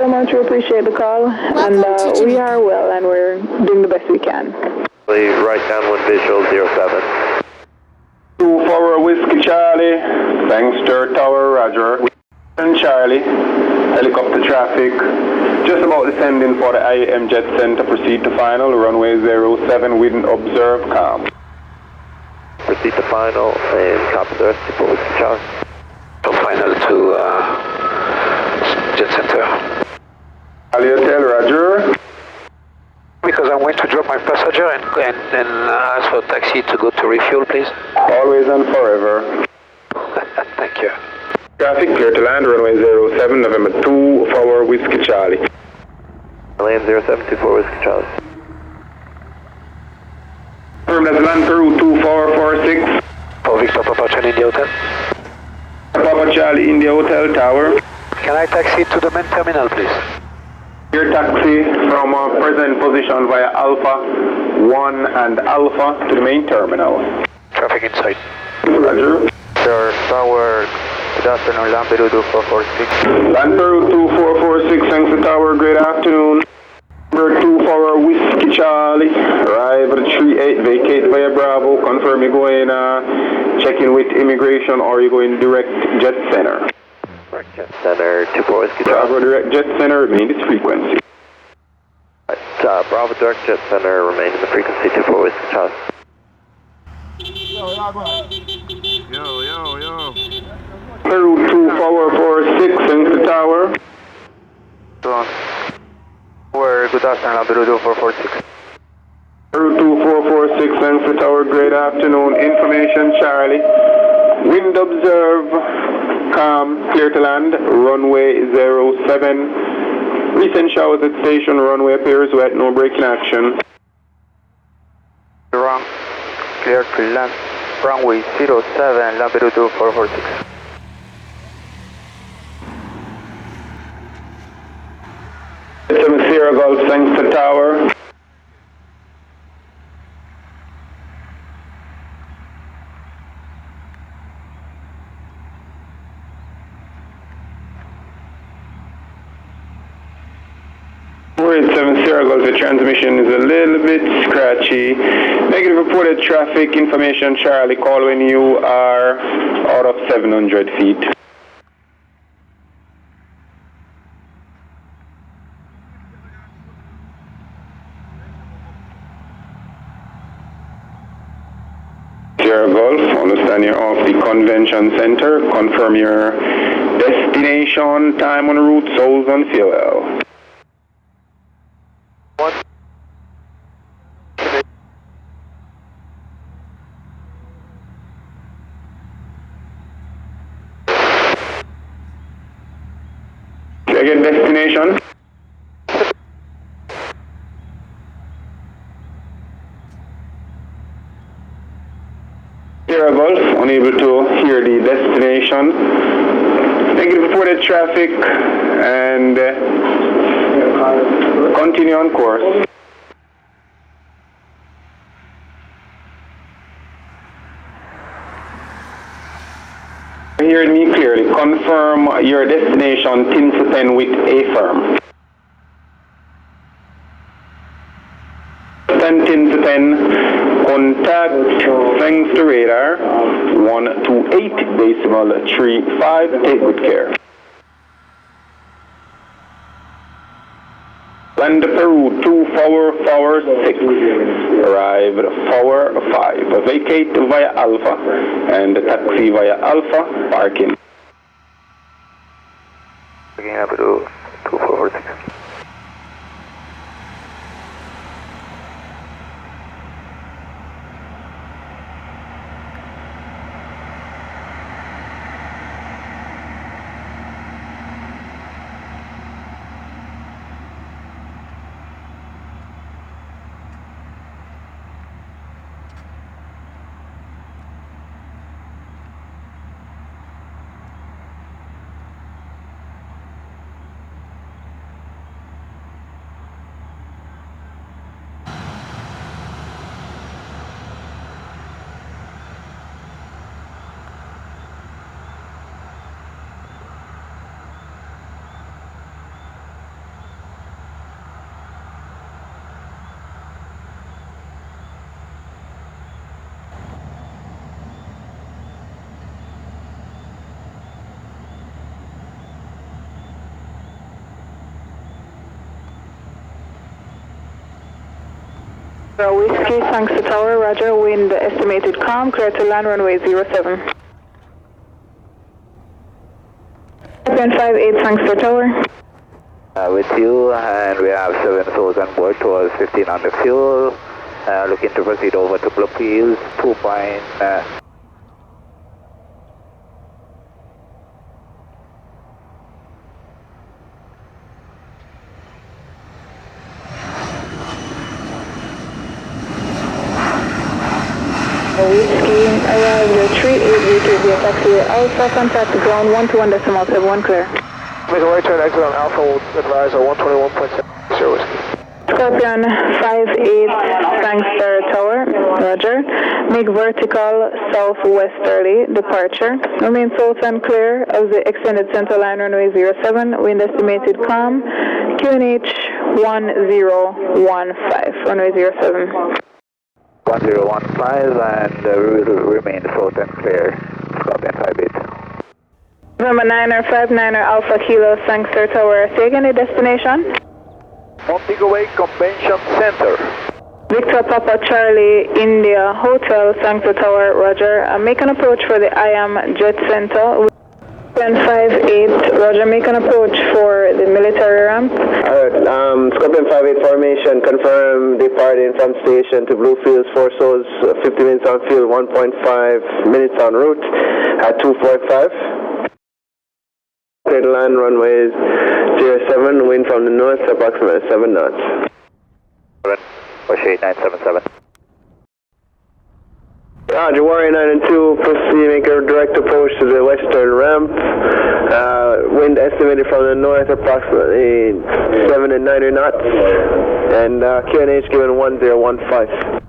So much, we appreciate the call, and we are well, and we're doing the best we can. Right downwind visual 07. 2 for Whiskey Charlie, Gangster Tower, Roger. And Charlie, helicopter traffic, just about descending for the IAM Jet Center, proceed to final, runway 07, wind observe, calm. Proceed to final, and copy the rest for Whiskey Charlie. So final to Jet Center. Charlie Hotel, Roger. Because I'm going to drop my passenger and ask for taxi to go to refuel, please. Always and forever. Thank you. Traffic clear to land, runway 07, November 2 for Whiskey Charlie. Land 0724 Whiskey Charlie. Confirm that's land Peru 2446. For Victor Papa Charlie India Hotel. Papa Charlie India Hotel Tower. Can I taxi to the main terminal, please? Your taxi from present position via Alpha 1 and Alpha to the main terminal. Traffic inside. Roger. Sir, Tower, good afternoon, Lampedu 2446. Land Peru 2446, thanks to Tower, great afternoon. Number 2 for Whiskey Charlie, arrive at 38, vacate via Bravo, confirm you're going check in with immigration or you're going direct Jet Center. Direct Jet Center, 24 Whiskey Charlie. Bravo direct Jet Center, remain its frequency. Right, Bravo direct Jet Center, remain in the frequency 24 Whiskey Charlie. Yo. Peru 2446, thanks to Tower. Good afternoon, Lampedu 2446. Peru 2446, thanks to Tower, great afternoon. Information Charlie. Wind observe, calm, clear to land, runway 07. Recent showers at station, runway appears wet, no braking action. Wrong, clear to land, runway 07, Lampedu 2446. Sierra Golf, thanks to Tower. We're at 7 Sierra Golf, the transmission is a little bit scratchy. Negative reported traffic information, Charlie, call when you are out of 700 feet. Sierra Golf, understand you're off the convention center, confirm your destination, time on route, souls on fuel. Again, destination. Sierra Golf, unable to hear the destination. Negative reported traffic and continue on course. Hearing me clearly, confirm your destination 10 to 10 with a firm. 10 to 10, contact, thanks to radar, 128 decimal 35, take good care. Land Peru 2446, arrive at 45, vacate via Alpha, and taxi via Alpha, parking. Again, Lampedu 2446. Whiskey, thanks to tower, roger, wind estimated calm, clear to land runway 07. Scorpion 58, thanks to tower. With you, and we have 7 souls on board towards 15 on the fuel. Looking to proceed over to Bluefields, 2 point. Whiskey, arrived at 38 via taxi Alpha, contact ground 121.71, clear. Make a right turn exit on Alpha, we'll advise on 121.70 Whiskey. Scorpion 58, thanks to tower, roger. Make vertical southwesterly departure. Remain south and clear of the extended center line runway 07, wind estimated calm, QNH 1015, runway 07. 1015, and we will remain south and clear. Scorpion 58. November 9er, 59er, Alpha Kilo, thanks to tower. Say again the destination. Montego Bay Convention Center. Victor Papa Charlie, India Hotel, Sancto Tower, roger. Make an approach for the IAM Jet Center. 1058, roger, make an approach for the military ramp. Alright, Scorpion 58 formation, confirm departing from station to Bluefields, 4 souls, 50 minutes on field, 1.5 minutes en route at 245. Clear to land, runway 07, wind from the north, approximately 7 knots. Push 8977. Roger, Warrior 9 and 2, proceed, make a direct approach to the western ramp. Wind estimated from the north, approximately 7 and 9 knots. And QNH given 1015.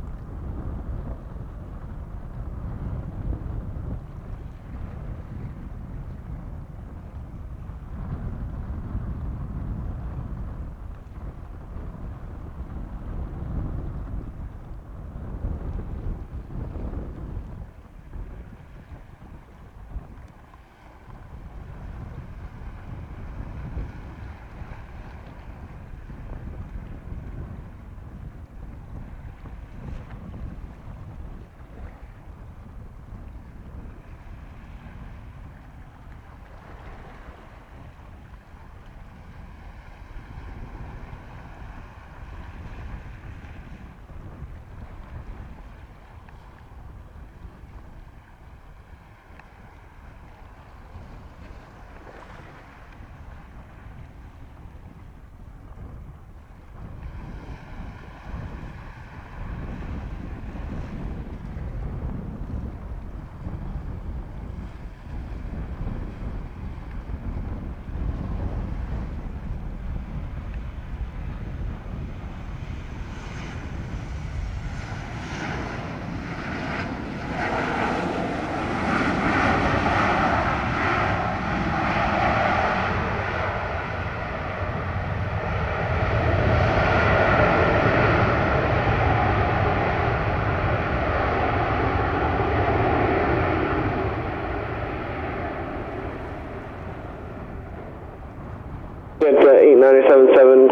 At 8977,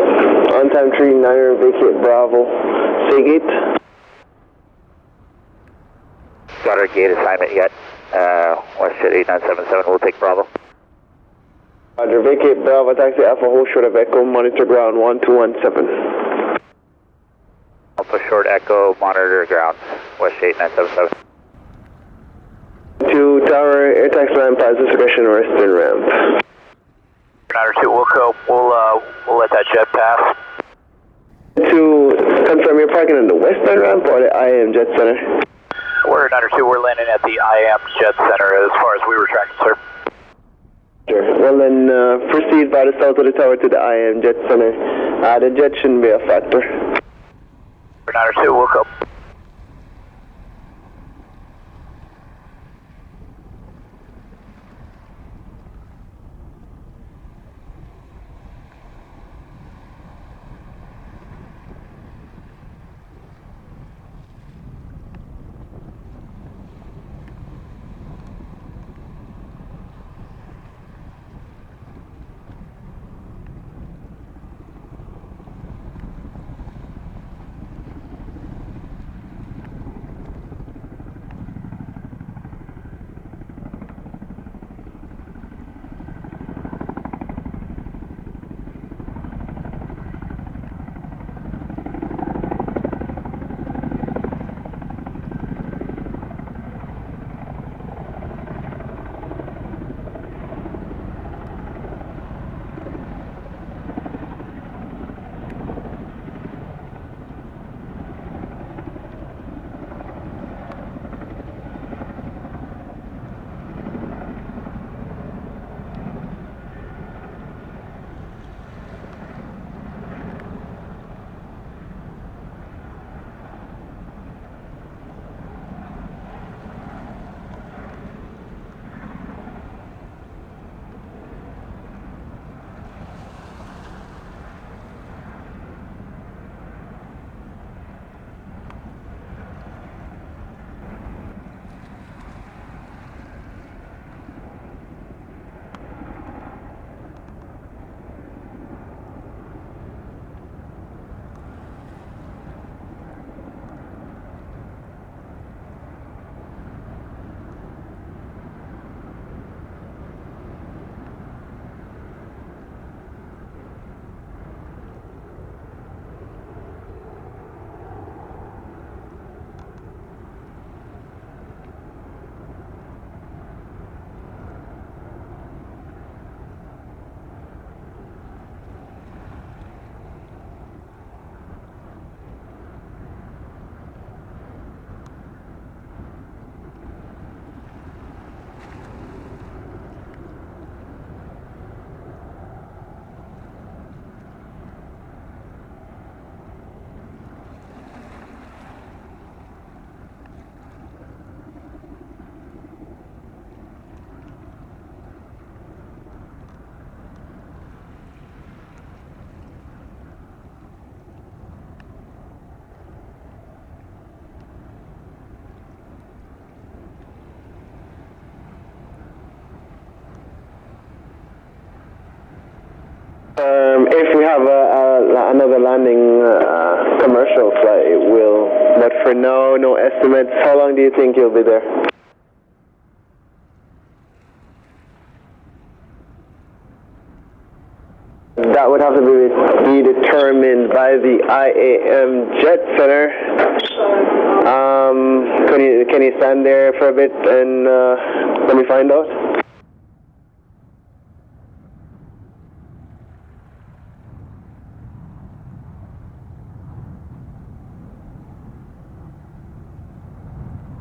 on time 39er, vacate Bravo. Say gate. Got our gate assignment yet. Westjet 8977, we'll take Bravo. Roger, vacate Bravo, taxi Alpha, hold short of Echo, monitor ground 1217. Alpha short Echo, monitor ground, Westjet 8977. To tower, air taxi line, pass discretion, western ramp. 902, we'll let that jet pass. To confirm, you're parking in the western ramp or the IAM Jet Center? We're 902, we're landing at the IAM Jet Center as far as we were tracking, sir. Sure. Well then, proceed by the south of the tower to the IAM Jet Center. The jet shouldn't be a factor. We're 902, we'll go. the landing commercial flight will. But for now, no estimates. How long do you think you'll be there? That would have to be determined by the IAM Jet Center. Can you stand there for a bit and let me find out?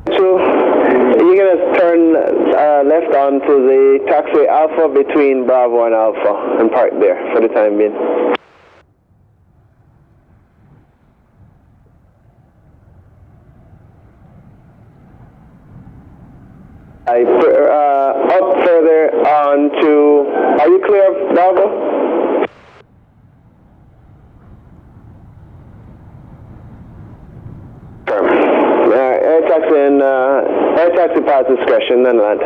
You're going to turn left onto the taxiway Alpha between Bravo and Alpha and park there for the time being. Up further on to, are you clear of Bravo? Air taxi pass discretion and land.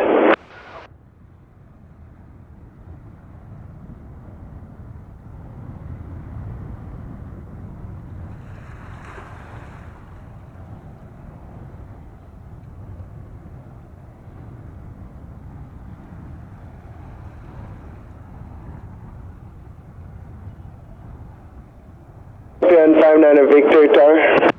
And 59 Victor Tower.